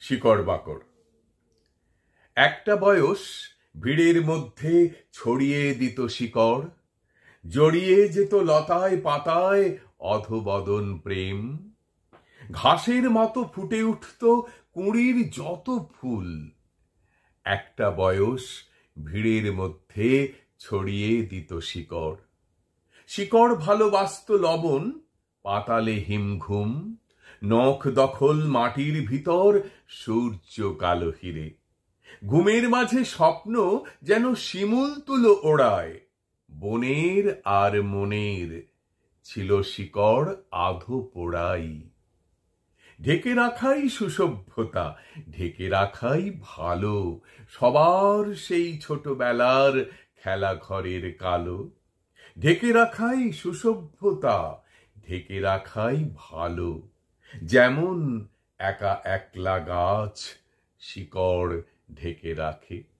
শিকড় বাকড়। একটা বয়স ভিড়ের মধ্যে ছড়িয়ে দিত শিকড়, জড়িয়ে যেত লতায় পাতায় অধবদন প্রেম। ঘাসের মতো ফুটে উঠত কুঁড়ির যত ফুল। একটা বয়স ভিড়ের মধ্যে ছড়িয়ে দিত শিকড়। শিকড় ভালোবাসত লবণ, পাতালে হিমঘুম, নখ দখল মাটির ভিতর সূর্য কালো হিরে। ঘুমের মাঝে স্বপ্ন যেন শিমুল তুলো ওড়ায়। বনের আর মনের ছিল শিকড় আধো পোড়াই। ঢেকে রাখাই সুসভ্যতা, ঢেকে রাখাই ভালো, সবার সেই ছোটবেলার খেলা ঘরের কালো। ঢেকে রাখাই সুসভ্যতা, ঢেকে রাখাই ভালো, যেমন একা একলা গাছ শিকড় ঢেকে রাখে।